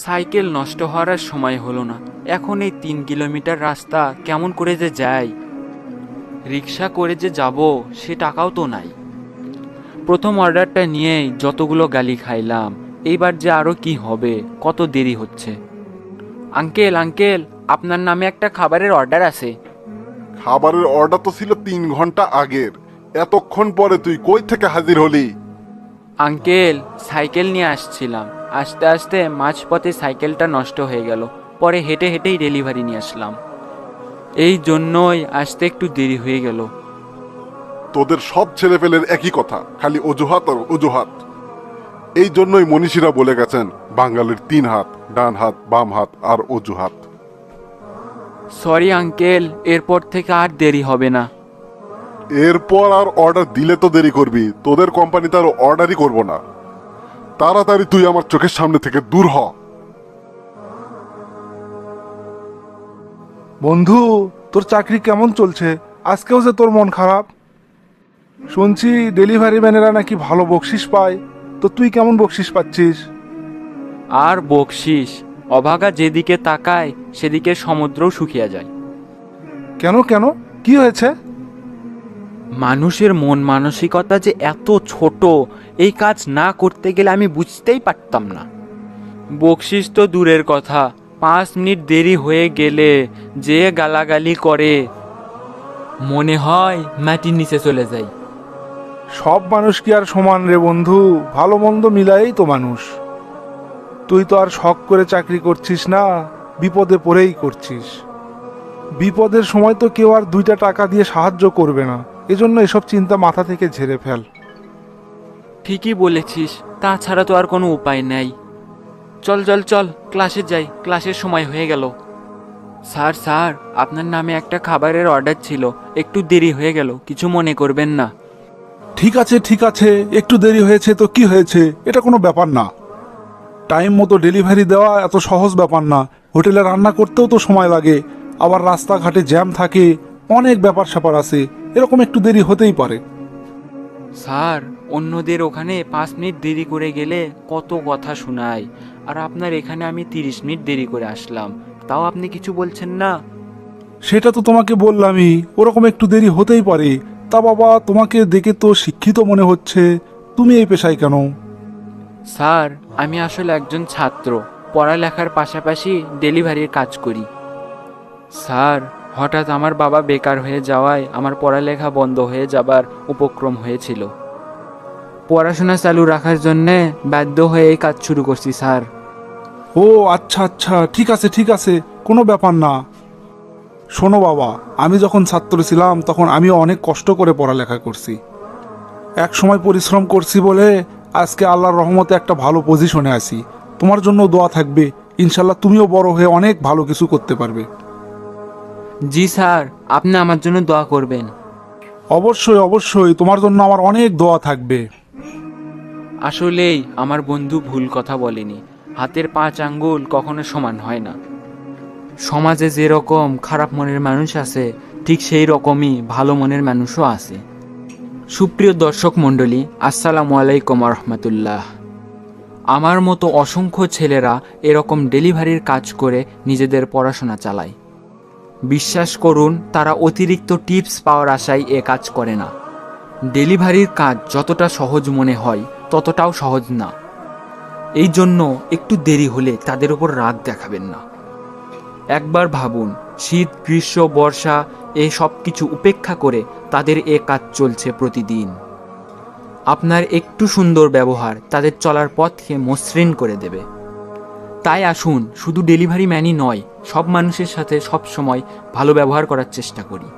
Cycle নষ্ট হওয়ার আর সময় হলো না। এখন এই 3 কিলোমিটার রাস্তা কেমন করে যে যাই, রিক্সা করে যে যাব সে টাকাও তো নাই। প্রথম অর্ডারটা নিয়েই যতগুলো গালি খাইলাম, এইবার যে আরও কি হবে, কত দেরি হচ্ছে। আঙ্কেল আঙ্কেল, আপনার নামে একটা খাবারের অর্ডার আছে। খাবারের অর্ডার তো ছিল 3 ঘন্টা আগের। এতক্ষণ পরে তুই কই থেকে হাজির হলি? আঙ্কেল, সাইকেল নিয়ে আসছিলাম, আস্তে আস্তে মাঝপথে সাইকেলটা নষ্ট হয়ে গেল, পরে হেঁটে হেঁটেই ডেলিভারি নিয়ে আসলাম, এই জন্যই আসতে একটু দেরি হয়ে গেল। তোদের সব ছেলেপেলের একই কথা, খালি অজুহাত আর অজুহাত। এই জন্যই মনীষীরা বলে গেছেন, বাঙালির 3 হাত, ডান হাত, বাম হাত আর অজুহাত। সরি আঙ্কেল, এরপর থেকে আর দেরি হবে না। এরপর আর অর্ডার দিলে তো দেরি করবি, তোদের কোম্পানিতে আর অর্ডারই করবো না। তাড়াতাড়ি তুই আমার চোখের সামনে থেকে দূর হ। বন্ধু, তোর চাকরি কেমন চলছে? আজকেও যে তোর মন খারাপ। শুনছি ডেলিভারি ম্যানেরা নাকি ভালো বকশিস পায়, তো তুই কেমন বকশিস পাচ্ছিস? আর বকশিস, অভাগা যেদিকে তাকায় সেদিকে সমুদ্রও শুকিয়ে যায়। কেন কেন, কি হয়েছে? মানুষের মন মানসিকতা যে এত ছোট, এই কাজ না করতে গেলে আমি বুঝতেই পারতাম না। বকশিস তো দূরের কথা, 5 মিনিট দেরি হয়ে গেলে যে গালাগালি করে, মনে হয় মাটির নিচে চলে যাই। সব মানুষ কি আর সমান রে বন্ধু? ভালো মন্দ মিলায়েই তো মানুষ। তুই তো আর শখ করে চাকরি করছিস না, বিপদে পড়েই করছিস। বিপদের সময় তো কেউ আর 2টা টাকা দিয়ে সাহায্য করবে না, এজন্য এসব চিন্তা মাথা থেকে ঝেড়ে ফেল। ঠিকই বলেছিস, তাছাড়া তো আর কোনো উপায় নেই। চল চল চল, ক্লাসে যাই, ক্লাসের সময় হয়ে গেল। স্যার স্যার, আপনার নামে একটা খাবারের অর্ডার ছিল, একটু দেরি হয়ে গেল, কিছু মনে করবেন না। ঠিক আছে ঠিক আছে, একটু দেরি হয়েছে তো কি হয়েছে, এটা কোনো ব্যাপার না। টাইম মতো ডেলিভারি দেওয়া এত সহজ ব্যাপার না। হোটেলে রান্না করতেও তো সময় লাগে, আবার রাস্তাঘাটে জ্যাম থাকে, অনেক ব্যাপার স্যাপার আছে, এরকম একটু দেরি হতেই পারে। স্যার, অন্যদের ওখানে 5 মিনিট দেরি করে গেলে কত কথা শোনায়, আর আপনার এখানে আমি 30 মিনিট দেরি করে আসলাম, তাও আপনি কিছু বলছেন না। সেটা তো তোমাকে বললামই, ওরকম একটু দেরি হতেই পারে। তা বাবা, তোমাকে দেখে তো শিক্ষিত মনে হচ্ছে, তুমি এই পেশায় কেন? স্যার, আমি আসলে একজন ছাত্র, পড়ালেখার পাশাপাশি ডেলিভারির কাজ করি। স্যার, হঠাৎ আমার বাবা বেকার হয়ে যাওয়ায় আমার পড়ালেখা বন্ধ হয়ে যাবার উপক্রম হয়েছিল। পড়াশোনা চালু রাখার জন্যে বাধ্য হয়ে এই কাজ শুরু করছি স্যার। ও আচ্ছা আচ্ছা, ঠিক আছে ঠিক আছে, কোনো ব্যাপার না। শোনো বাবা, আমি যখন ছাত্র ছিলাম তখন আমিও অনেক কষ্ট করে পড়ালেখা করছি। এক সময় পরিশ্রম করছি বলে আজকে আল্লাহর রহমতে একটা ভালো পজিশনে আছি। তোমার জন্য দোয়া থাকবে, ইনশাল্লাহ তুমিও বড় হয়ে অনেক ভালো কিছু করতে পারবে। জি স্যার, আপনি আমার জন্য দোয়া করবেন। অবশ্যই অবশ্যই, তোমার জন্য আমার অনেক দোয়া থাকবে। আসলেই আমার বন্ধু ভুল কথা বলেনি, হাতের 5 আঙ্গুল কখনো সমান হয় না। সমাজে যেরকম খারাপ মনের মানুষ আছে, ঠিক সেই রকমই ভালো মনের মানুষও আছে। সুপ্রিয় দর্শক মণ্ডলী, আসসালামু আলাইকুম রহমতুল্লাহ। আমার মতো অসংখ্য ছেলেরা এরকম ডেলিভারির কাজ করে নিজেদের পড়াশোনা চালায়। বিশ্বাস করুন, তারা অতিরিক্ত টিপস পাওয়ার আশায় এ কাজ করে না। ডেলিভারির কাজ যতটা সহজ মনে হয় ততটাও সহজ না, এই জন্য একটু দেরি হলে তাদের উপর রাগ দেখাবেন না। একবার ভাবুন, শীত গ্রীষ্ম বর্ষা এই সব কিছু উপেক্ষা করে তাদের এ কাজ চলছে প্রতিদিন। আপনার একটু সুন্দর ব্যবহার তাদের চলার পথকে মসৃণ করে দেবে। তাই আসুন, শুধু ডেলিভারি ম্যানই নয়, সব মানুষের সাথে সব সময় ভালো ব্যবহার করার চেষ্টা করি।